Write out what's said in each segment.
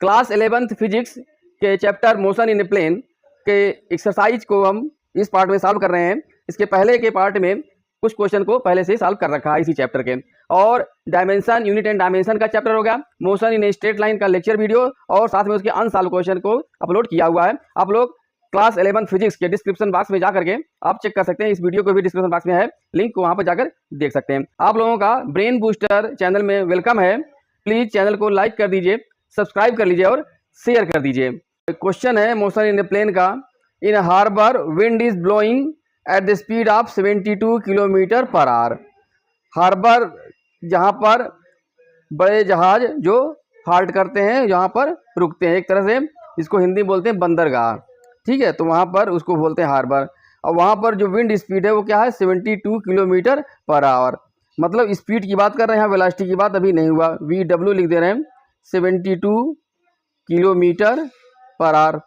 Class 11th physics के chapter motion in a plane के exercise को हम इस पार्ट में सॉल्व कर रहे हैं। इसके पहले के पार्ट में कुछ क्वेश्चन को पहले से सॉल्व कर रखा है इसी चैप्टर के, और डायमेंशन, यूनिट एंड डायमेंशन का चैप्टर हो गया, motion in a straight line का लेक्चर वीडियो और साथ में उसके अनसॉल्व क्वेश्चन को अपलोड किया हुआ है। आप लोग क्लास 11 फिजिक्स के डिस्क्रिप्शन बॉक्स में जाकर के आप चेक कर सकते हैं। इस वीडियो को भी डिस्क्रिप्शन बॉक्स में है, लिंक को वहां पर जाकर देख सकते हैं। आप लोगों का ब्रेन बूस्टर चैनल में वेलकम है। प्लीज चैनल को लाइक कर दीजिए, सब्सक्राइब कर लीजिए और शेयर कर दीजिए। क्वेश्चन है मोशन इन ए प्लेन का। In harbour wind is blowing at the speed of 72 kilometre per hour. Harbour जहाँ पर बड़े जहाज जो हाल्ट करते हैं, जहाँ पर रुकते हैं, एक तरह से इसको हिंदी बोलते हैं बंदरगाह, ठीक है, तो वहाँ पर उसको बोलते हैं हार्बर। और वहाँ पर जो विंड स्पीड है वो क्या है, 72 किलोमीटर पर आवर। मतलब स्पीड की बात कर रहे हैं, यहाँ वेलोसिटी की बात अभी नहीं हुआ, VW लिख दे रहे हैं, 72 kilometre per hour.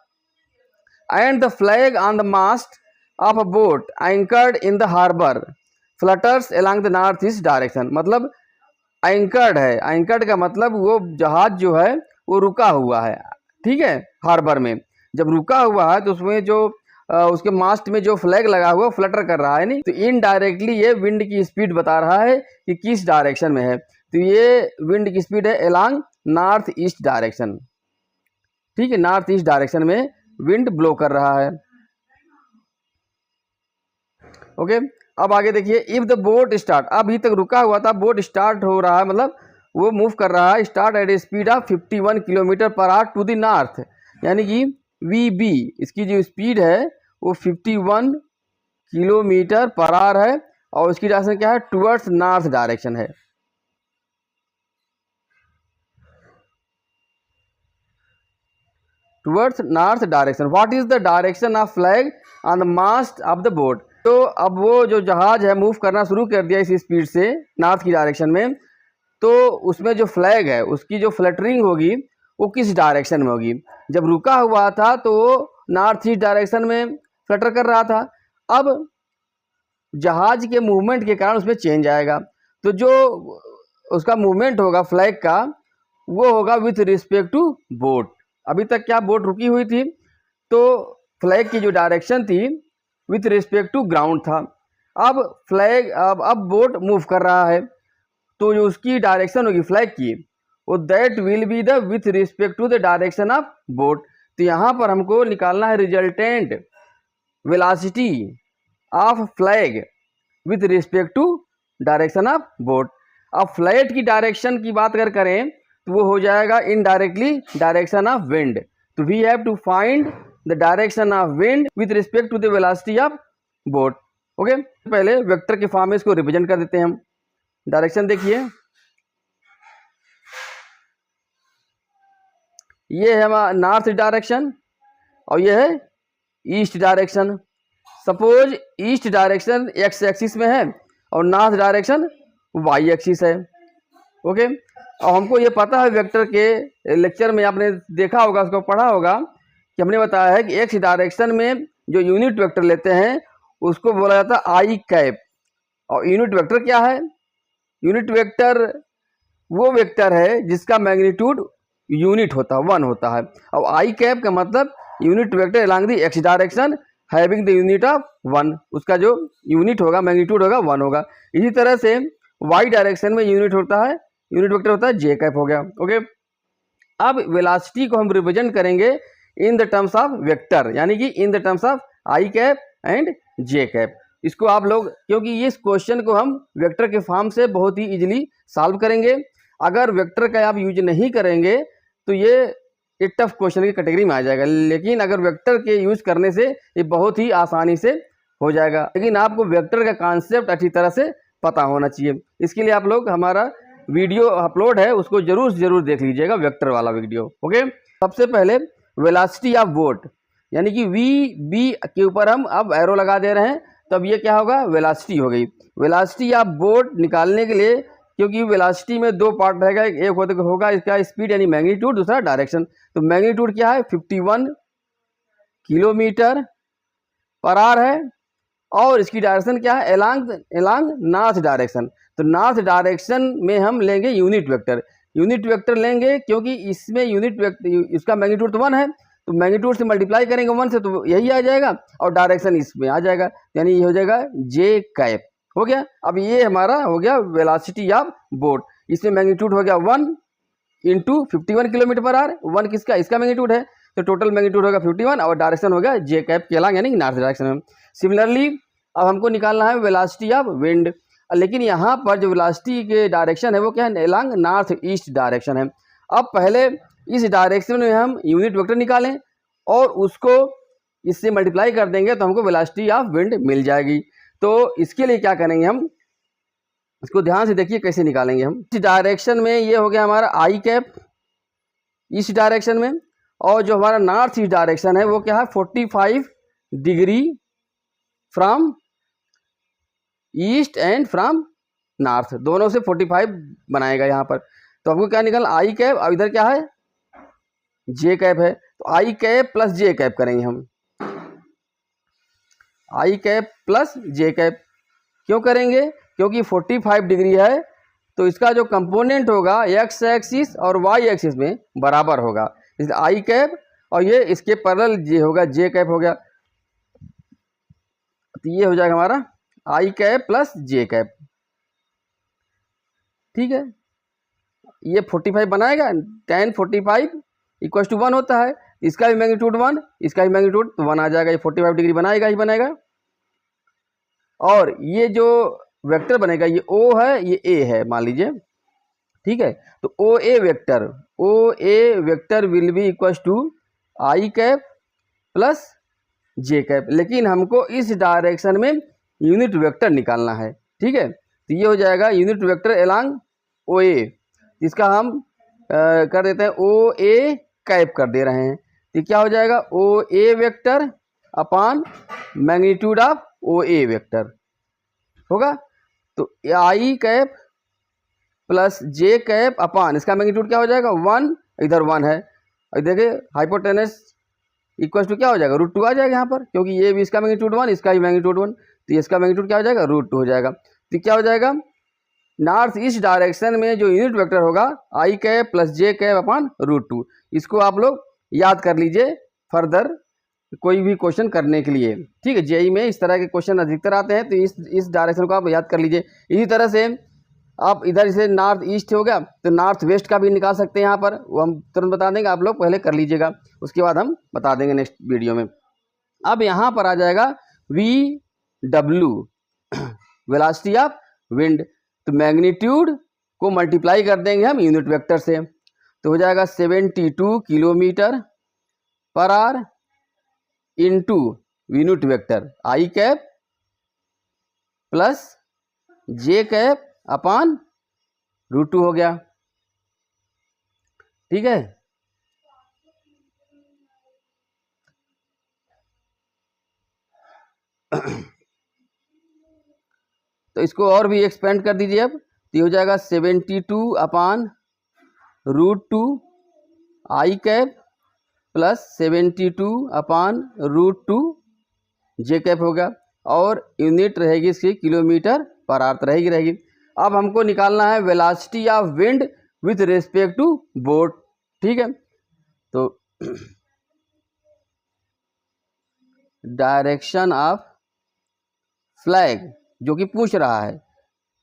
And the flag on the mast of a boat anchored in the harbour flutters along the north east direction. मतलब एंकर्ड है, एंकर्ड का मतलब वो जहाज जो है वो रुका हुआ है, ठीक है, हार्बर में। जब रुका हुआ है तो उसमें जो उसके मास्ट में जो फ्लैग लगा हुआ फ्लटर कर रहा है, नहीं तो इनडायरेक्टली ये विंड की स्पीड बता रहा है कि किस डायरेक्शन में है। तो ये विंड की स्पीड है अलोंग नॉर्थ ईस्ट डायरेक्शन, ठीक है, नॉर्थ ईस्ट डायरेक्शन में विंड ब्लो कर रहा है। ओके, अब आगे देखिए, इफ द बोट स्टार्ट, अभी तक रुका हुआ था, बोट स्टार्ट हो रहा है, मतलब वो मूव कर रहा है, start at a speed of 51 kilometre per hour to the north, यानी कि VB इसकी जो स्पीड है वो 51 किलोमीटर पर आवर है, और उसकी डायरेक्शन क्या है, टुवर्ड्स नॉर्थ डायरेक्शन है। Towards north direction. What is the direction of flag on the mast of the boat. तो अब वो जो जहाज है मूव करना शुरू कर दिया इस स्पीड से नॉर्थ की डायरेक्शन में, तो उसमें जो फ्लैग है उसकी जो फ्लटरिंग होगी वो किस डायरेक्शन में होगी। जब रुका हुआ था तो वो नॉर्थ ईस्ट डायरेक्शन में फ्लटर कर रहा था। अब जहाज के मूवमेंट के कारण उसमें चेंज आएगा, तो जो उसका मूवमेंट होगा फ्लैग का वो होगा विथ रिस्पेक्ट टू बोट। अभी तक क्या बोट रुकी हुई थी, तो फ्लैग की जो डायरेक्शन थी विथ रिस्पेक्ट टू ग्राउंड था। अब फ्लैग अब बोट मूव कर रहा है, तो जो उसकी डायरेक्शन होगी फ्लैग की वो that will be the with respect to the direction of boat. तो यहाँ पर हमको निकालना है resultant velocity of flag with respect to direction of boat. अब फ्लाइट की डायरेक्शन की बात अगर करें तो वो हो जाएगा इनडायरेक्टली डायरेक्शन ऑफ विंड। तो we have to find the direction of wind with respect to the velocity of boat. Okay, पहले वेक्टर के फॉर्म में इसको रिप्रेजेंट कर देते हैं हम। डायरेक्शन देखिए, ये है हमारा नॉर्थ डायरेक्शन और ये है east direction. Suppose east direction x axis में है और नॉर्थ डायरेक्शन वाई एक्सिस है। ओके, और हमको ये पता है वेक्टर के लेक्चर में आपने देखा होगा, उसको पढ़ा होगा कि हमने बताया है कि एक्स डायरेक्शन में जो यूनिट वेक्टर लेते हैं उसको बोला जाता है आई कैप। और यूनिट वेक्टर क्या है, यूनिट वेक्टर वो वेक्टर है जिसका मैग्नीट्यूड यूनिट होता है, 1 होता है। और आई कैप का मतलब unit vector along the x direction having the unit of 1, उसका जो यूनिट होगा मैग्नीट्यूड होगा 1 होगा। इसी तरह से वाई डायरेक्शन में यूनिट होता है, यूनिट वेक्टर होता है जे कैप हो गया। ओके, अब वेलोसिटी को हम रिप्रेजेंट करेंगे in the terms of vector, यानी कि in the terms of I cap and J cap. इसको आप लोग, क्योंकि इस क्वेश्चन को हम वेक्टर के फॉर्म से बहुत ही इजीली सॉल्व करेंगे। अगर वेक्टर का आप यूज नहीं करेंगे तो ये टफ क्वेश्चन की कैटेगरी में आ जाएगा, लेकिन अगर वेक्टर के यूज करने से ये बहुत ही आसानी से हो जाएगा। लेकिन आपको वेक्टर का कॉन्सेप्ट अच्छी तरह से पता होना चाहिए। इसके लिए आप लोग हमारा वीडियो अपलोड है उसको जरूर देख लीजिएगा, वेक्टर वाला वीडियो। ओके, सबसे पहले वेलोसिटी ऑफ बोट, यानी कि VB के ऊपर हम अब एरो लगा दे रहे हैं, तब ये क्या होगा, वेलोसिटी हो गई। वेलोसिटी ऑफ बोट निकालने के लिए, क्योंकि वेलोसिटी में 2 पार्ट रहेगा, एक होगा इसका स्पीड यानी मैग्नीट्यूड, दूसरा डायरेक्शन। तो मैग्नीट्यूड क्या है, 51 किलोमीटर पर आवर है, और इसकी डायरेक्शन क्या है, एलॉन्ग नॉर्थ डायरेक्शन। तो नॉर्थ डायरेक्शन में हम लेंगे यूनिट वेक्टर, यूनिट वेक्टर लेंगे क्योंकि इसमें यूनिट वेक्टर इसका मैग्नीट्यूड तो 1 है, तो मैग्नीट्यूड से मल्टीप्लाई करेंगे 1 से तो यही आ जाएगा और डायरेक्शन इसमें आ जाएगा, यानी ये हो जाएगा जे कैप। हो गया। अब ये हमारा हो गया वेलोसिटी ऑफ बोट। इसमें मैग्नीट्यूड हो गया 1 इंटू 51 किलोमीटर पर आवर। 1 किसका, इसका मैग्नीट्यूड है, तो टोटल मैग्नीट्यूड होगा 51 और डायरेक्शन होगा जे कैप के अलांग, यानी नॉर्थ डायरेक्शन में। सिमिलरली अब हमको निकालना है वेलोसिटी ऑफ विंड, लेकिन यहाँ पर जो वेलोसिटी के डायरेक्शन है वो क्या है, अलांग नॉर्थ ईस्ट डायरेक्शन है। अब पहले इस डायरेक्शन में हम यूनिट वेक्टर निकालें और उसको इससे मल्टीप्लाई कर देंगे तो हमको वेलोसिटी ऑफ विंड मिल जाएगी। तो इसके लिए क्या करेंगे हम, इसको ध्यान से देखिए कैसे निकालेंगे हम। इस डायरेक्शन में ये हो गया हमारा आई कैप इस डायरेक्शन में, और जो हमारा नॉर्थ ईस्ट डायरेक्शन है वो क्या है 45 degree from east and from north, दोनों से 45 बनाएगा यहाँ पर। तो आपको क्या निकलना, आई कैप, और इधर क्या है जे कैप है, तो I cap plus J cap करेंगे हम, आई कैप प्लस जे कैप। क्यों करेंगे, क्योंकि 45 डिग्री है तो इसका जो कंपोनेंट होगा एक्स एक्सिस और वाई एक्सिस में बराबर होगा, इसलिए आई कैप और ये इसके पैरेलल जे होगा, जे कैप हो गया। तो ये हो जाएगा हमारा आई कैप प्लस जे कैप। ठीक है, ये 45 बनाएगा, tan 45 इक्वल टू 1 होता है, इसका भी मैग्नीट्यूड 1, इसका भी मैग्नीट्यूड तो 1 आ जाएगा, ये 45 डिग्री बनाएगा ही बनाएगा। और ये जो वेक्टर बनेगा ये ओ है, ये ए है मान लीजिए, ठीक है। तो O A vector will be equal to I cap plus J cap, लेकिन हमको इस डायरेक्शन में यूनिट वेक्टर निकालना है, ठीक है। तो ये हो जाएगा यूनिट वेक्टर अलोंग ओ ए, इसका हम कर देते हैं ओ ए कैप कर दे रहे हैं, तो क्या हो जाएगा O A vector upon magnitude of O A vector होगा। तो I cap plus J cap upon इसका मैग्नीट्यूड क्या हो जाएगा 1, इधर 1 है, और देखिए हाइपोटेनस इक्वल टू क्या हो जाएगा √2 आ जाएगा यहाँ पर, क्योंकि ये भी इसका मैग्नीट्यूड 1, इसका भी मैग्नीट्यूड 1, तो इसका मैग्नीट्यूड क्या हो जाएगा √2 हो जाएगा। तो क्या हो जाएगा नॉर्थ ईस्ट डायरेक्शन में जो यूनिट वेक्टर होगा आई cap plus J cap upon √2, इसको आप लोग याद कर लीजिए फर्दर कोई भी क्वेश्चन करने के लिए, ठीक है। जेई में इस तरह के क्वेश्चन अधिकतर आते हैं, तो इस डायरेक्शन को आप याद कर लीजिए। इसी तरह से आप इधर से नॉर्थ ईस्ट हो गया तो नॉर्थ वेस्ट का भी निकाल सकते हैं यहाँ पर, वो हम तुरंत बता देंगे, आप लोग पहले कर लीजिएगा, उसके बाद हम बता देंगे नेक्स्ट वीडियो में। अब यहाँ पर आ जाएगा VW वेलोसिटी ऑफ विंड, तो मैग्नीट्यूड को मल्टीप्लाई कर देंगे हम यूनिट वेक्टर से, तो हो जाएगा 72 kilometre per hour into unit vector I cap plus J cap upon √2 हो गया, ठीक है। तो इसको और भी एक्सपेंड कर दीजिए अब, तो हो जाएगा 72 अपॉन √2 आई कैप प्लस 72 अपॉन √2 जे कैप होगा, और यूनिट रहेगी इसकी किलोमीटर पर आवर रहेगी। अब हमको निकालना है velocity of wind with respect to boat, ठीक है। तो डायरेक्शन ऑफ फ्लैग जो कि पूछ रहा है,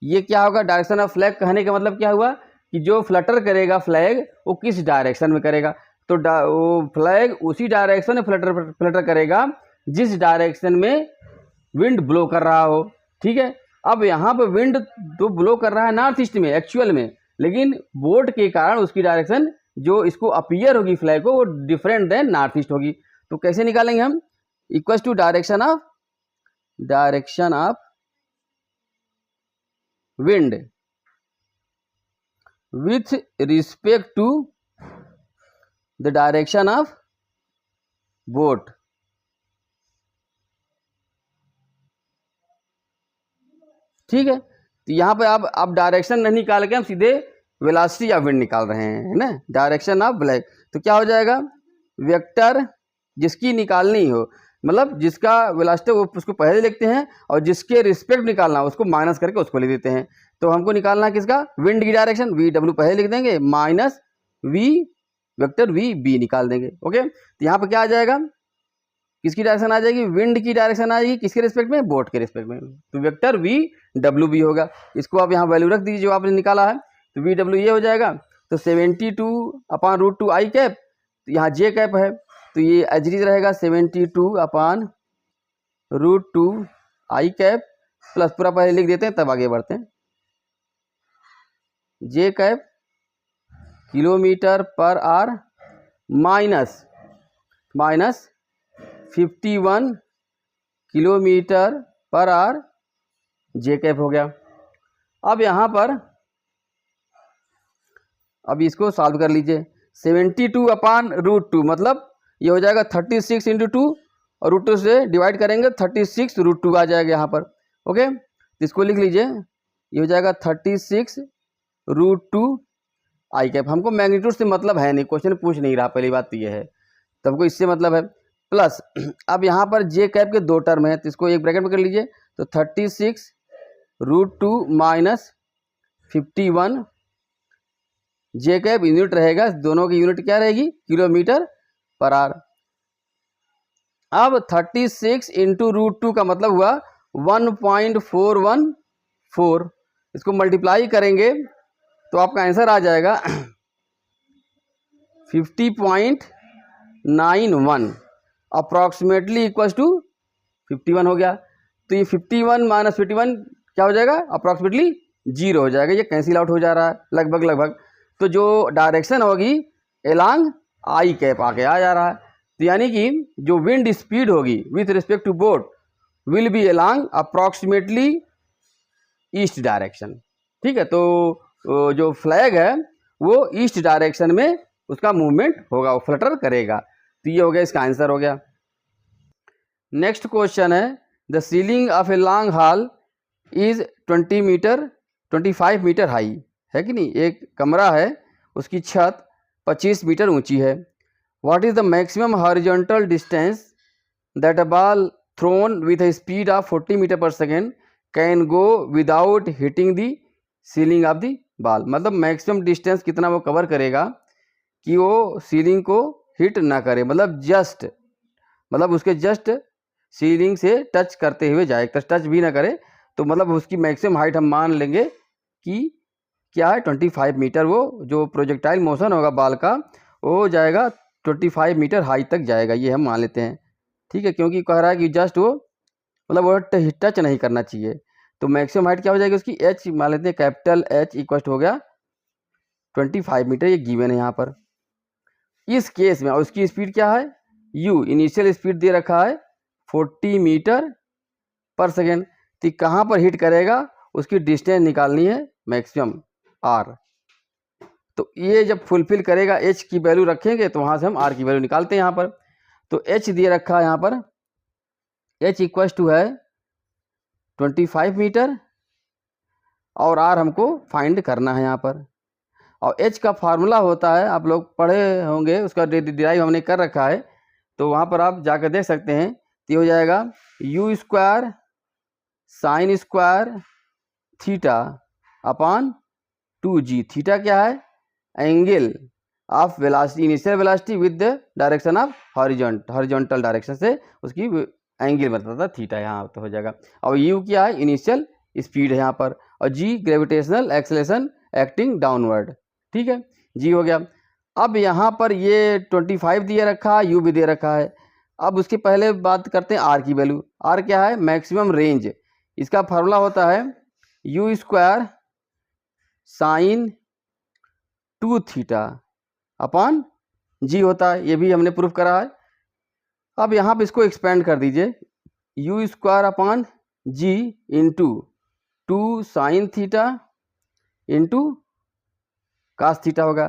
ये क्या होगा, डायरेक्शन ऑफ फ्लैग कहने का मतलब क्या हुआ कि जो फ्लटर करेगा फ्लैग वो किस डायरेक्शन में करेगा, तो वो फ्लैग उसी डायरेक्शन में फ्लटर करेगा जिस डायरेक्शन में विंड ब्लो कर रहा हो, ठीक है। अब यहाँ पर विंड तो ब्लो कर रहा है नॉर्थ ईस्ट में एक्चुअल में, लेकिन बोट के कारण उसकी डायरेक्शन जो इसको अपीयर होगी फ्लैग को वो डिफरेंट देन नॉर्थ ईस्ट होगी। तो कैसे निकालेंगे हम, equal to direction of wind with respect to the direction of boat, ठीक है। तो यहाँ पे आप डायरेक्शन नहीं निकाल के हम सीधे वेलोसिटी ऑफ विंड निकाल रहे हैं, है ना, डायरेक्शन ऑफ ब्लैक। तो क्या हो जाएगा वेक्टर जिसकी निकालनी हो, मतलब जिसका वेलोसिटी वो उसको पहले लिखते हैं और जिसके रिस्पेक्ट निकालना उसको माइनस करके उसको लिख देते हैं। तो हमको निकालना है किसका, विंड की डायरेक्शन, वी डब्ल्यू पहले लिख देंगे minus v vector v b निकाल देंगे। ओके, तो यहाँ पर क्या आ जाएगा, किसकी डायरेक्शन आ जाएगी, विंड की डायरेक्शन आएगी किसके रिस्पेक्ट में, बोट के रिस्पेक्ट में, तो वेक्टर वी डब्ल्यू बी होगा। इसको आप यहाँ वैल्यू रख दीजिए जो आपने निकाला है, तो वी डब्ल्यू ये हो जाएगा, तो 72/√2 आई कैप, तो यहाँ जे कैप है तो ये एज इट इज रहेगा 72/√2 आई कैप प्लस पूरा पहले लिख देते हैं तब आगे बढ़ते हैं, जे कैप किलोमीटर पर आर माइनस 51 किलोमीटर पर आर जे कैप हो गया। अब यहाँ पर अब इसको सॉल्व कर लीजिए, 72/√2 मतलब ये हो जाएगा 36 × 2 और √2 से डिवाइड करेंगे 36√2 आ जाएगा यहाँ पर। ओके, तो इसको लिख लीजिए, ये हो जाएगा 36√2 आई कैप। हमको मैग्नीट्यूड से मतलब है नहीं, क्वेश्चन पूछ नहीं रहा, पहली बात तो ये है, तो हमको इससे मतलब है। प्लस अब यहाँ पर जे कैप के दो टर्म है तो इसको एक ब्रैकेट में कर लीजिए, तो 36√2 माइनस 51 जे कैप यूनिट रहेगा, दोनों की यूनिट क्या रहेगी, किलोमीटर पर आर। अब 36 × √2 का मतलब हुआ 1.414, इसको मल्टीप्लाई करेंगे तो आपका आंसर आ जाएगा 50.91 अप्रॉक्सीमेटली इक्वल्स टू 51 हो गया। तो ये 51 माइनस 51 क्या हो जाएगा, अप्रॉक्सीमेटली 0 हो जाएगा, ये कैंसिल आउट हो जा रहा है लगभग। तो जो डायरेक्शन होगी एलॉन्ग आई कैप आके आ जा रहा है, तो यानी कि जो विंड स्पीड होगी with respect to boat will be along approximately east direction. ठीक है, तो जो फ्लैग है वो ईस्ट डायरेक्शन में उसका मूवमेंट होगा, वो फ्लटर करेगा। तो ये हो गया, इसका आंसर हो गया। नेक्स्ट क्वेश्चन है, the ceiling of a long hall is 25 metre high, है कि नहीं, एक कमरा है उसकी छत 25 मीटर ऊंची है। What is the maximum horizontal distance that a ball thrown with a speed of 40 metre per second can go without hitting the ceiling of the ball. मतलब मैक्सिमम डिस्टेंस कितना वो कवर करेगा कि वो सीलिंग को hit ना करे, मतलब उसके जस्ट सीलिंग से टच करते हुए जाए, टच भी ना करे, तो मतलब उसकी मैक्सिमम हाइट हम मान लेंगे कि क्या है 25 मीटर। वो जो प्रोजेक्टाइल मोशन होगा बॉल का वो जाएगा 25 मीटर हाई तक जाएगा, ये हम मान लेते हैं। ठीक है, क्योंकि कह रहा है कि जस्ट वो मतलब वो टच नहीं करना चाहिए, तो मैक्सिमम हाइट क्या हो जाएगी उसकी, एच मान लेते हैं, कैपिटल एच इक्वल हो गया 25 मीटर, ये गिवन है यहाँ पर। इस केस में उसकी स्पीड क्या है, यू इनिशियल स्पीड दे रखा है 40 मीटर पर सेकेंड, तो कहाँ पर हिट करेगा उसकी डिस्टेंस निकालनी है मैक्सिमम आर। तो ये जब फुलफिल करेगा एच की वैल्यू रखेंगे तो वहाँ से हम आर की वैल्यू निकालते हैं यहाँ पर। तो एच दिए रखा है यहाँ पर, एच इक्वल टू है 25 मीटर और आर हमको फाइंड करना है यहाँ पर। और एच का फार्मूला होता है, आप लोग पढ़े होंगे, उसका डिराइव हमने कर रखा है, तो वहाँ पर आप जाकर देख सकते हैं। तो हो जाएगा u square sine square theta upon 2g। Theta क्या है, angle of velocity, initial velocity with the direction of horizontal direction से उसकी एंगल बताता थीटा, यहाँ तो हो जाएगा। और u क्या है, इनिशियल स्पीड है यहाँ पर, और g gravitational acceleration acting downward. ठीक है, g हो गया। अब यहाँ पर ये 25 दिए रखा है, u भी दे रखा है। अब उसके पहले बात करते हैं r की वैल्यू। r क्या है, मैक्सिमम रेंज, इसका फार्मूला होता है u square sine 2 theta upon g होता है, ये भी हमने प्रूफ करा है। अब यहाँ पे इसको एक्सपेंड कर दीजिए, u square upon g into 2 sine theta into cos theta होगा।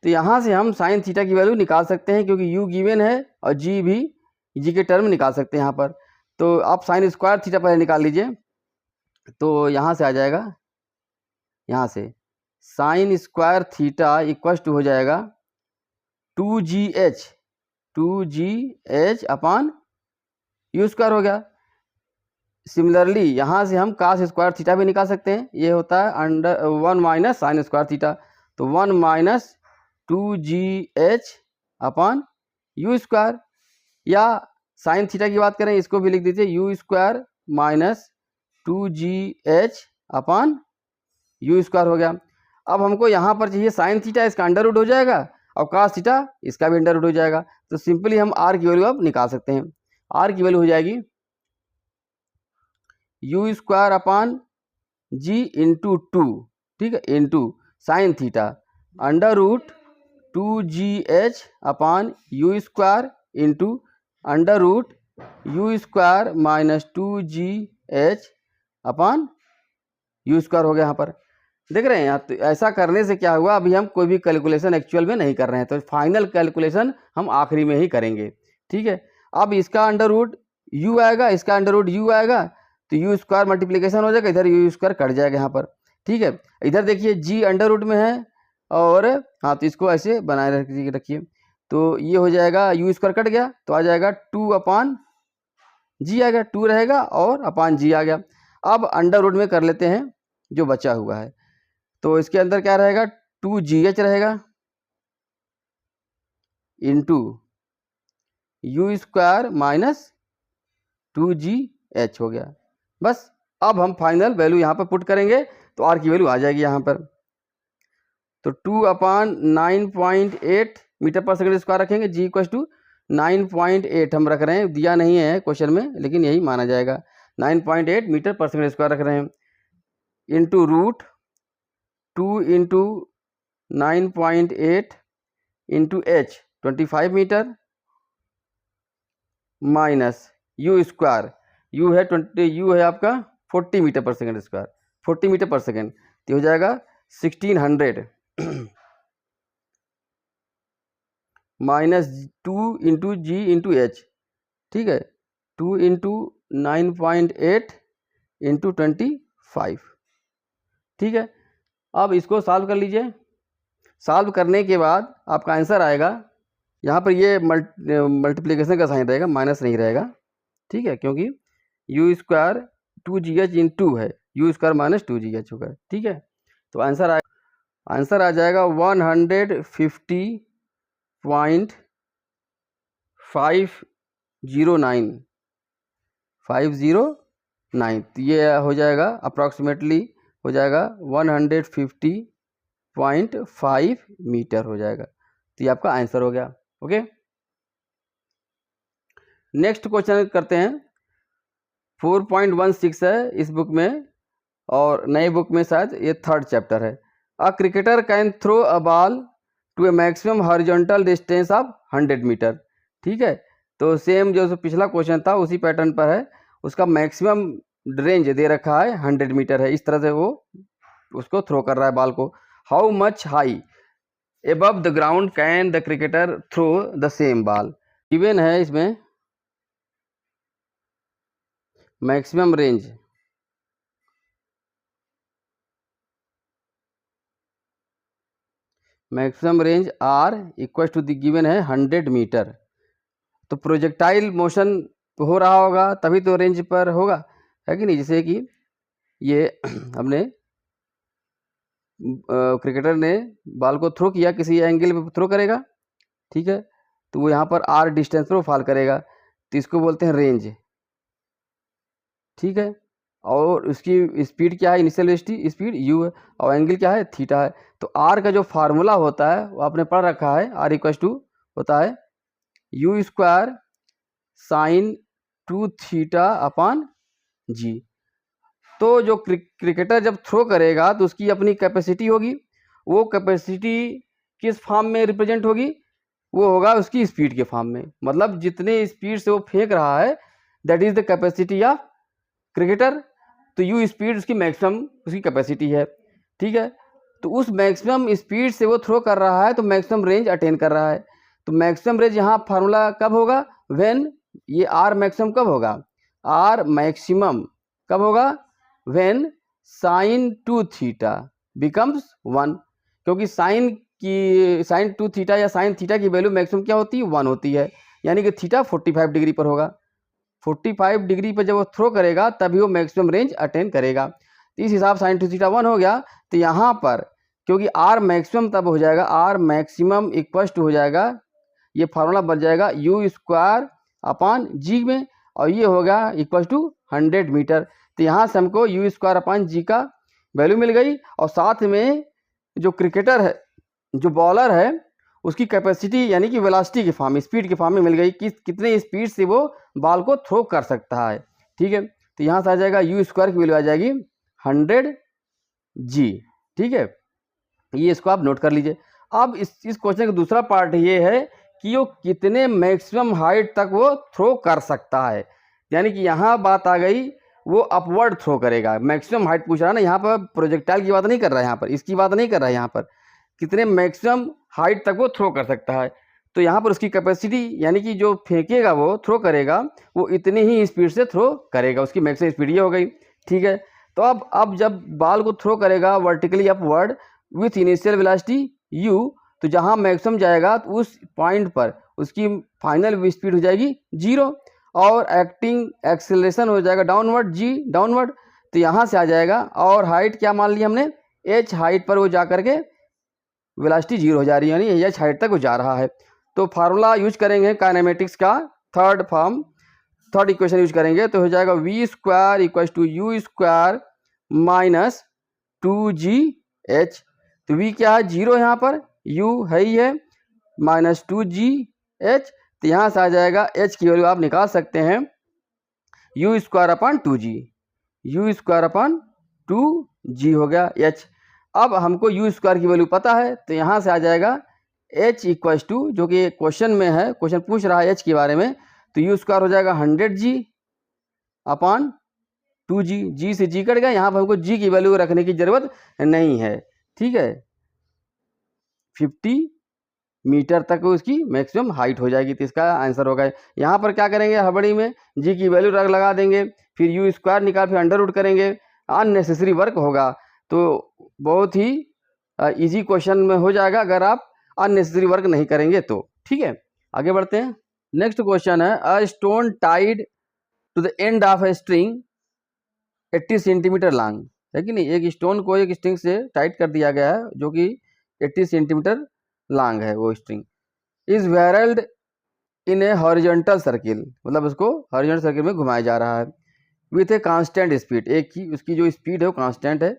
तो यहाँ से हम साइन थीटा की वैल्यू निकाल सकते हैं, क्योंकि u गिवन है और g भी g के टर्म निकाल सकते हैं यहाँ पर। तो आप साइन स्क्वायर थीटा पहले निकाल लीजिए, तो यहाँ से आ जाएगा, यहाँ से sine square theta equal to हो जाएगा 2gh अपॉन u स्क्वायर हो गया। सिमिलरली यहाँ से हम cos स्क्वायर थीटा भी निकाल सकते हैं। ये होता है under 1 minus sign square theta, तो 1 minus 2gh upon u square, या साइन थीटा की बात करें इसको भी लिख दीजिए you square minus 2gh upon u square हो गया। अब हमको यहाँ पर चाहिए साइन थीटा, इसका अंडर रूट हो जाएगा, और cos थीटा इसका भी अंडर रूट हो जाएगा। तो सिंपली हम r की वैल्यू अब निकाल सकते हैं। r की वैल्यू हो जाएगी u square upon g into 2, ठीक है, into sine theta under root 2gh upon u square into under root u square minus 2gh upon u square हो गया। यहाँ पर देख रहे हैं, यहाँ तो ऐसा करने से क्या हुआ, अभी हम कोई भी कैलकुलेशन एक्चुअल में नहीं कर रहे हैं, तो फाइनल कैलकुलेशन हम आखिरी में ही करेंगे, ठीक है। अब इसका अंडर रूट यू आएगा, इसका अंडर रूट यू आएगा, तो यू स्क्वायर मल्टीप्लिकेशन हो जाएगा, इधर यू स्क्वायर कट जाएगा यहाँ पर, ठीक है। इधर देखिए जी अंडर रूट में है, और हाँ तो इसको ऐसे बनाए रखिए, तो ये हो जाएगा यू स्क्वायर कट गया तो आ जाएगा 2 अपॉन जी आएगा, 2 रहेगा और अपॉन जी आ गया। अब अंडर रूट में कर लेते हैं जो बचा हुआ है, तो इसके अंदर क्या रहेगा 2gh रहेगा into you square minus 2gh हो गया। बस अब हम फाइनल वैल्यू यहाँ पर पुट करेंगे तो r की वैल्यू आ जाएगी यहाँ पर, तो 2 upon 9.8 metre per second square रखेंगे, g इक्वल टू 9.8 हम रख रहे हैं, दिया नहीं है क्वेश्चन में लेकिन यही माना जाएगा, 9.8 मीटर पर सेकंड स्क्वायर रख रहे हैं, into root 2 into 9.8 into h 25 metre minus u square, u है 20, यू है आपका 40 metre per second square, 40 metre per second, तो हो जाएगा 1600 minus 2 into g into h, ठीक है, 2 इंटू 9.8 इंटू 25, ठीक है। अब इसको सॉल्व कर लीजिए, सॉल्व करने के बाद आपका आंसर आएगा, यहाँ पर ये मल्टीप्लिकेशन का साइन रहेगा, माइनस नहीं रहेगा, ठीक है, क्योंकि यू स्क्वायर 2gh इन 2 है, यू स्क्वायर माइनस 2gh होगा, ठीक है। तो आंसर आ जाएगा 150.509, तो ये हो जाएगा अप्रॉक्सीमेटली हो जाएगा 150.5 मीटर हो जाएगा, तो ये आपका आंसर हो गया। ओके, नेक्स्ट क्वेश्चन करते हैं, 4.16 है इस बुक में, और नई बुक में शायद ये 3rd चैप्टर है। A cricketer can throw a ball to a maximum horizontal distance of 100 metre, ठीक है। तो सेम जो पिछला क्वेश्चन था उसी पैटर्न पर है, उसका मैक्सिमम रेंज दे रखा है 100 मीटर है, इस तरह से वो उसको थ्रो कर रहा है बॉल को। How much high above the ground can the cricketer throw the same ball, given है इसमें maximum range, maximum range r equal to the given है 100 मीटर। तो प्रोजेक्टाइल मोशन हो रहा होगा तभी तो रेंज पर होगा, है कि नहीं। जैसे कि ये हमने क्रिकेटर ने बॉल को थ्रो किया, किसी एंगल पे थ्रो करेगा, ठीक है, तो वो यहाँ पर आर डिस्टेंस पर वो फॉल करेगा, तो इसको बोलते हैं रेंज, ठीक है। और उसकी स्पीड क्या है, इनिशियल वेलोसिटी स्पीड यू है, और एंगल क्या है थीटा है। तो आर का जो फार्मूला होता है वो आपने पढ़ रखा है, आर इक्वल टू होता है u square sine 2 theta upon g. तो जो क्रिकेटर जब थ्रो करेगा तो उसकी अपनी कैपेसिटी होगी, वो कैपेसिटी किस फॉर्म में रिप्रेजेंट होगी, वो होगा उसकी स्पीड के फॉर्म में, मतलब जितने स्पीड से वो फेंक रहा है that is the capacity of cricketer. तो यू स्पीड उसकी मैक्सिमम उसकी कैपेसिटी है, ठीक है। तो उस मैक्सिमम स्पीड से वो थ्रो कर रहा है तो मैक्सिमम रेंज अटेन कर रहा है। तो मैक्सिमम रेंज यहाँ फार्मूला कब होगा, व्हेन ये आर मैक्सिमम कब होगा, आर मैक्सिमम कब होगा, व्हेन साइन 2 थीटा बिकम्स 1, क्योंकि साइन 2 थीटा या साइन थीटा की वैल्यू मैक्सिमम क्या होती है 1 होती है, यानी कि थीटा 45 डिग्री पर होगा, 45 डिग्री पर जब वो थ्रो करेगा तभी वो मैक्सिमम रेंज अटेन करेगा। तो इस हिसाब sin 2 थीटा 1 हो गया। तो यहाँ पर क्योंकि आर मैक्सिमम तब हो जाएगा, आर मैक्सिमम इक्वल्स टू हो जाएगा, ये फार्मूला बन जाएगा यू स्क्वायर अपान जी में, और ये होगा इक्वल्स टू 100 मीटर। तो यहाँ से हमको यू स्क्वायर अपान जी का वैल्यू मिल गई, और साथ में जो क्रिकेटर है, जो बॉलर है, उसकी कैपेसिटी यानी कि वेलोसिटी के फॉर्म में, स्पीड के फॉर्म में मिल गई कि कितने स्पीड से वो बॉल को थ्रो कर सकता है। ठीक है, तो यहाँ से आ जाएगा यू स्क्वायर की वैल्यू आ जाएगी 100 जी। ठीक है, ये इसको आप नोट कर लीजिए। अब इस क्वेश्चन का दूसरा पार्ट ये है कि वो कितने मैक्सिमम हाइट तक वो थ्रो कर सकता है, यानी कि यहाँ बात आ गई वो अपवर्ड थ्रो करेगा। मैक्सिमम हाइट पूछ रहा है ना, यहाँ पर प्रोजेक्टाइल की बात नहीं कर रहा है, यहाँ पर इसकी बात नहीं कर रहा है, यहाँ पर कितने मैक्सिमम हाइट तक वो थ्रो कर सकता है। तो यहाँ पर उसकी कैपेसिटी यानी कि जो फेंकेगा वो थ्रो करेगा वो इतनी ही स्पीड से थ्रो करेगा, उसकी मैक्सिमम स्पीड ये हो गई। ठीक है, तो अब जब बॉल को थ्रो करेगा vertically upward with initial velocity u, तो जहाँ मैक्सिमम जाएगा तो उस पॉइंट पर उसकी फाइनल स्पीड हो जाएगी 0, और एक्टिंग एक्सेलरेशन हो जाएगा डाउनवर्ड g डाउनवर्ड। तो यहाँ से आ जाएगा, और हाइट क्या मान ली हमने, h हाइट पर वो जा करके वेलोसिटी 0 हो जा रही है, यानी h हाइट तक वो जा रहा है। तो फार्मूला यूज करेंगे काइनेमेटिक्स का, थर्ड इक्वेशन यूज करेंगे, तो हो जाएगा v square equals to u square minus 2gh। तो v क्या है, 0 यहाँ पर, u है ही है, माइनस 2gh। तो यहाँ से आ जाएगा h की वैल्यू आप निकाल सकते हैं you square upon 2g, you square upon 2g हो गया h। अब हमको यू स्क्वायर की वैल्यू पता है, तो यहाँ से आ जाएगा h इक्वल्स टू, जो कि क्वेश्चन में है, क्वेश्चन पूछ रहा है h के बारे में, तो यू स्क्वायर हो जाएगा 100g अपान 2g, g से g कट गया, यहाँ पर हमको g की वैल्यू रखने की जरूरत नहीं है। ठीक है, 50 मीटर तक उसकी मैक्सिमम हाइट हो जाएगी, तो इसका आंसर होगा। यहाँ पर क्या करेंगे, हड़बड़ी में जी की वैल्यू लगा देंगे, फिर यू स्क्वायर निकाल, फिर अंडर रूट करेंगे, अननेसेसरी वर्क होगा। तो बहुत ही इजी क्वेश्चन में हो जाएगा अगर आप अननेसेसरी वर्क नहीं करेंगे तो। ठीक है, आगे बढ़ते हैं। नेक्स्ट क्वेश्चन है, a stone tied to the end of a string 80 centimetre long, है कि नहीं, एक स्टोन को एक स्ट्रिंग से टाइट कर दिया गया है जो कि 80 सेंटीमीटर लॉन्ग है वो string, is whirled in a horizontal circle, मतलब उसको हॉरिजॉन्टल सर्किल में घुमाया जा रहा है, विथ ए कांस्टेंट स्पीड, एक ही उसकी जो स्पीड है वो कांस्टेंट है।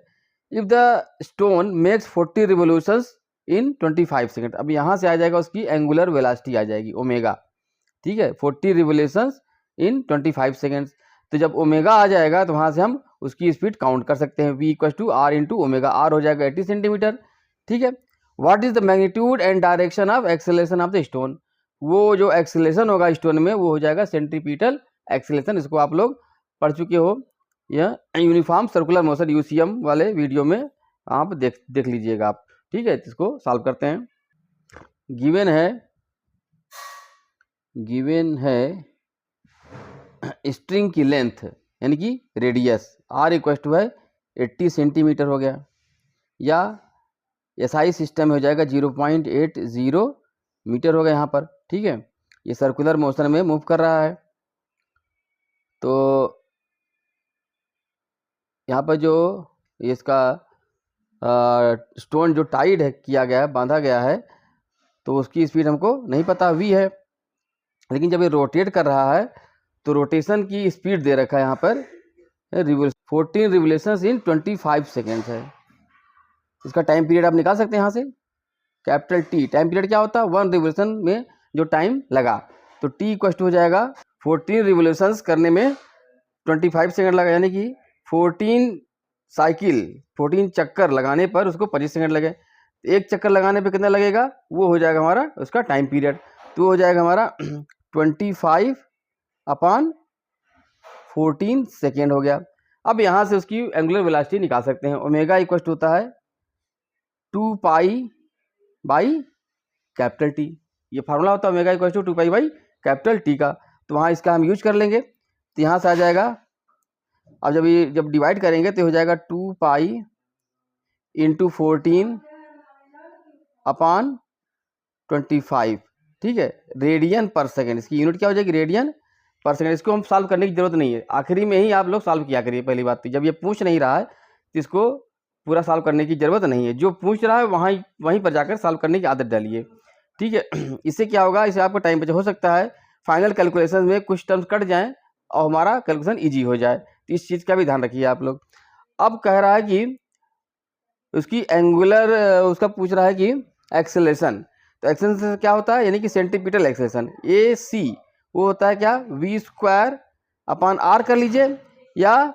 If the stone makes 40 revolutions in 25 second, अब यहाँ से आ जाएगा उसकी एंगुलर वेलोसिटी आ जाएगी ओमेगा। ठीक है, 40 रिवोल्यूशंस इन 25 सेकेंड्स। तो जब ओमेगा आ जाएगा तो वहाँ से हम उसकी स्पीड काउंट कर सकते हैं, v equal to r into omega, r हो जाएगा 80 सेंटीमीटर। ठीक है, what is the magnitude and direction of acceleration of the stone, वो जो एक्सेलरेशन होगा स्टोन में वो हो जाएगा सेंट्रीपिटल एक्सेलरेशन, इसको आप लोग पढ़ चुके हो, यह यूनिफॉर्म सर्कुलर मोशन यूसीएम वाले वीडियो में आप देख लीजिएगा आप। ठीक है, इसको सॉल्व करते हैं। गिवन है स्ट्रिंग की लेंथ यानी कि रेडियस r इक्वल टू है 80 सेंटीमीटर हो गया, या एसआई सिस्टम हो जाएगा 0.80 मीटर होगा यहाँ पर। ठीक है, ये सर्कुलर मोशन में मूव कर रहा है। तो यहाँ पर जो इसका स्टोन जो टाइड है किया गया है, बांधा गया है, तो उसकी स्पीड हमको नहीं पता, v है, लेकिन जब ये रोटेट कर रहा है तो रोटेशन की स्पीड दे रखा है यहाँ पर 14 रिवोल्यूशंस इन 25 सेकेंड्स है। इसका टाइम पीरियड आप निकाल सकते हैं यहाँ से, कैपिटल टी, टाइम पीरियड क्या होता है, 1 रिवोल्यूशन में जो टाइम लगा, तो टी इक्वल हो जाएगा 14 रिवोल्यूशंस करने में 25 सेकेंड लगा, यानी कि 14 चक्कर लगाने पर उसको 25 सेकेंड लगे। एक चक्कर लगाने पे कितना लगेगा, वो हो जाएगा हमारा उसका टाइम पीरियड, तो हो जाएगा हमारा 25 अपान 14 सेकेंड हो गया। अब यहाँ से उसकी एंगुलर वेलोसिटी निकाल सकते हैं, ओमेगा इक्वल होता है 2 पाई बाई कैपिटल टी, ये फार्मूला होता है omega equal to 2 pi by capital T का, तो वहाँ इसका हम यूज कर लेंगे। तो यहाँ से आ जाएगा, अब जब डिवाइड करेंगे तो हो जाएगा 2 पाई इंटू 14 अपान 25। ठीक है, रेडियन पर सेकेंड, इसकी यूनिट क्या हो जाएगी, रेडियन पर सेकंड। इसको हम सॉल्व करने की जरूरत नहीं है, आखिरी में ही आप लोग सॉल्व किया करिए। पहली बात तो जब ये पूछ नहीं रहा है तो इसको पूरा सॉल्व करने की जरूरत नहीं है, जो पूछ रहा है वहीं पर जाकर सॉल्व करने की आदत डालिए, ठीक है। इससे क्या होगा, इससे आपका टाइम बचा। हो सकता है फाइनल कैलकुलेशन में कुछ टर्म्स कट जाएं और हमारा कैलकुलेशन ईजी हो जाए, तो इस चीज़ का भी ध्यान रखिए आप लोग। अब कह रहा है कि उसकी एंगुलर, उसका पूछ रहा है कि एक्सेलरेशन। तो एक्सेलरेशन क्या होता है, यानी कि सेंटीपिटल एक्सेलरेशन ए सी, वो होता है क्या, वी स्क्वायर अपॉन आर कर लीजिए, या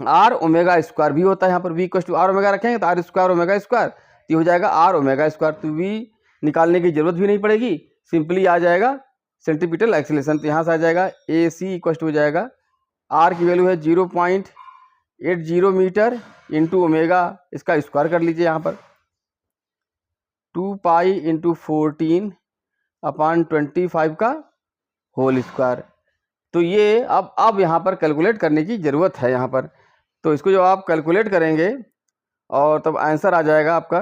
आर ओमेगा स्क्वायर भी होता है। यहाँ पर v equal to r omega रखेंगे तो आर स्क्वायर ओमेगा स्क्वायर, तो हो जाएगा आर ओमेगा स्क्वायर। तो वी निकालने की जरूरत भी नहीं पड़ेगी, सिंपली आ जाएगा सेंटीपिटल एक्सेलरेशन। तो यहाँ से आ जाएगा ए सी इक्वल टू हो जाएगा, आर की वैल्यू है 0.80 मीटर इंटू ओमेगा, इसका स्क्वायर कर लीजिए यहाँ पर 2 पाई इंटू 14 अपॉन 25 का होल स्क्वायर। तो ये अब यहाँ पर कैलकुलेट करने की ज़रूरत है यहाँ पर। तो इसको जो आप कैलकुलेट करेंगे और तब आंसर आ जाएगा, आपका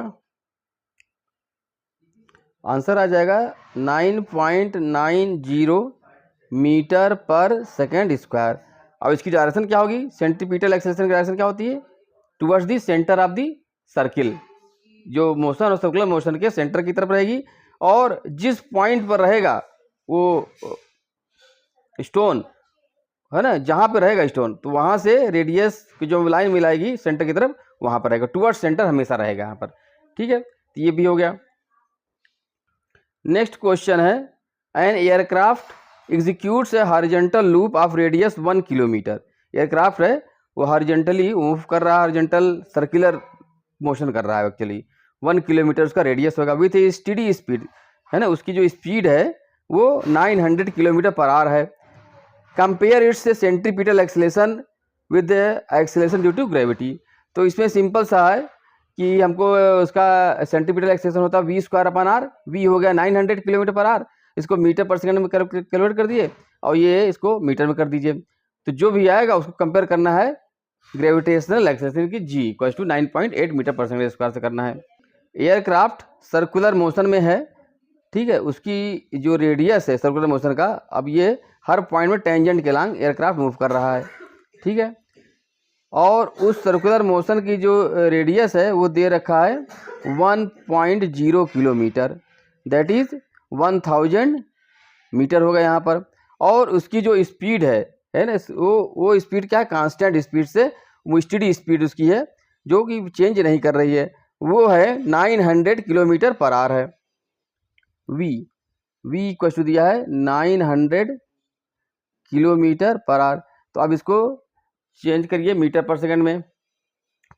आंसर आ जाएगा 9.90 मीटर पर सेकेंड स्क्वायर। अब इसकी डायरेक्शन क्या होगी, सेंटीपिटल एक्सेलरेशन की डायरेक्शन क्या होती है, towards the centre of the circle. जो मोशन और सर्कुलर मोशन के सेंटर की तरफ रहेगी, और जिस पॉइंट पर रहेगा वो स्टोन है ना, जहाँ पे रहेगा स्टोन, तो वहाँ से रेडियस की जो लाइन मिलाएगी सेंटर की तरफ, वहाँ पर रहेगा, टुवर्ड्स सेंटर हमेशा रहेगा यहाँ पर, ठीक है। तो ये भी हो गया। नेक्स्ट क्वेश्चन है, an aircraft executes A horizontal loop of radius 1 kilometre. Aircraft है वो हॉरिजॉन्टली मूव कर रहा है, हॉरिजॉन्टल सर्कुलर मोशन कर रहा है एक्चुअली, 1 किलोमीटर उसका रेडियस होगा, विथ ए स्टेडी स्पीड, है ना, उसकी जो स्पीड है वो 900 किलोमीटर पर आवर है। Compare its centripetal acceleration with acceleration due to gravity. तो इसमें सिंपल सा है कि हमको उसका सेंटीपिटल एक्सेलरेशन होता है v square upon r, v हो गया 900 किलोमीटर पर आवर, इसको मीटर पर सेकंड में कैलकुलेट कर दिए और ये इसको मीटर में कर दीजिए। तो जो भी आएगा उसको कंपेयर करना है ग्रेविटेशनल एक्सेलरेशन की जी equal to 9.8 metre per second square से करना है। एयरक्राफ्ट सर्कुलर मोशन में है, ठीक है, उसकी जो रेडियस है सर्कुलर मोशन का, अब ये हर पॉइंट में टेंजेंट के लॉन्ग एयरक्राफ्ट मूव कर रहा है, ठीक है, और उस सर्कुलर मोशन की जो रेडियस है वो दे रखा है 1.0 किलोमीटर, दैट इज 1000 मीटर होगा यहाँ पर। और उसकी जो स्पीड है ना, वो स्पीड क्या है, कांस्टेंट स्पीड से, वो स्टेडी स्पीड उसकी है जो कि चेंज नहीं कर रही है, वो है 900 किलोमीटर पर आवर है। वी इक्वल टू दिया है 900 किलोमीटर पर आवर। तो अब इसको चेंज करिए मीटर पर सेकंड में,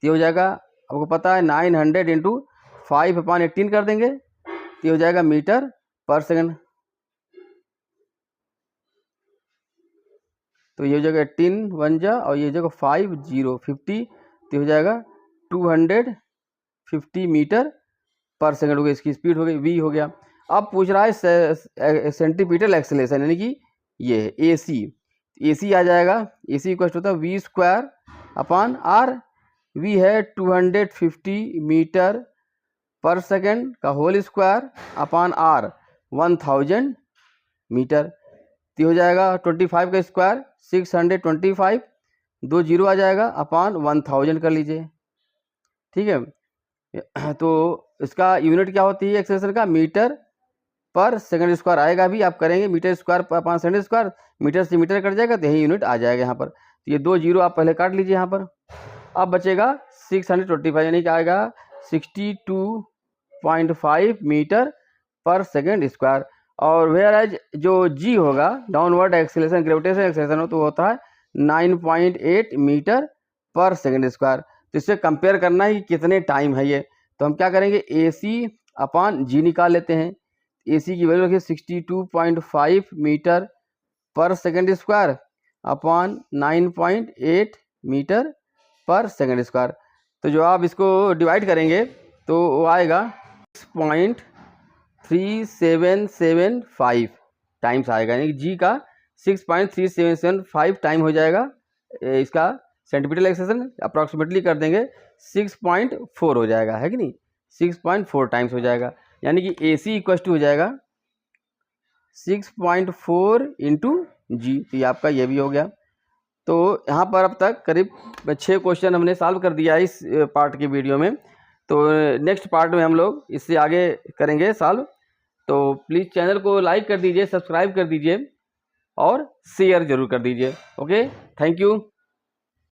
ये हो जाएगा, आपको पता है 900 इंटू 5/18 कर देंगे, ये हो जाएगा मीटर पर सेकंड। तो ये हो जाएगा 18 1 जा, और ये हो जाएगा 50 तो हो जाएगा 250 मीटर पर सेकंड हो गया, इसकी स्पीड हो गई, वी हो गया। अब पूछ रहा है सेंटीपिटल एक्सेलरेशन, यानी कि ये है ए सी आ जाएगा, ए सी इक्वल होता है v square upon r, v है 250 मीटर पर सेकंड का whole square upon r 1000 metre. तो हो जाएगा 25 का स्क्वायर 625, 2 जीरो आ जाएगा अपॉन 1000 कर लीजिए, ठीक है। तो इसका यूनिट क्या होती है एक्सेलरेशन का, मीटर पर सेकंड स्क्वायर आएगा, भी आप करेंगे metre square upon second square, metre से मीटर कट जाएगा तो यही यूनिट आ जाएगा यहाँ पर। तो ये 2 जीरो आप पहले काट लीजिए यहाँ पर। अब बचेगा 625, यानी कि आएगा 62.5 मीटर पर सेकंड स्क्वायर। और वेयर एज जो जी होगा, डाउनवर्ड एक्सेलरेशन ग्रेविटेशन एक्सेलरेशन हो, तो होता है 9.8 मीटर पर सेकंड स्क्वायर। तो इससे कंपेयर करना है कि कितने टाइम है ये। तो हम क्या करेंगे, ए सी अपॉन जी निकाल लेते हैं। ए सी की वैल्यू रखिए 62.5 metre per second square upon 9.8 metre per second square. तो जो आप इसको डिवाइड करेंगे तो वो आएगा 6.3775 टाइम्स आएगा, यानी कि जी का 6.3775 टाइम हो जाएगा। इसका सेंटीपिटल एक्सेलरेशन अप्रॉक्सीमेटली कर देंगे 6.4 हो जाएगा, है कि नहीं, 6.4 टाइम्स हो जाएगा, यानी कि ए सी इक्वल टू हो जाएगा 6.4 इंटू जी, तो ये आपका ये भी हो गया। तो यहाँ पर अब तक करीब 6 क्वेश्चन हमने सॉल्व कर दिया है इस पार्ट की वीडियो में। तो नेक्स्ट पार्ट में हम लोग इससे आगे करेंगे सॉल्व। तो प्लीज़ चैनल को लाइक कर दीजिए, सब्सक्राइब कर दीजिए और शेयर ज़रूर कर दीजिए। Okay, thank you.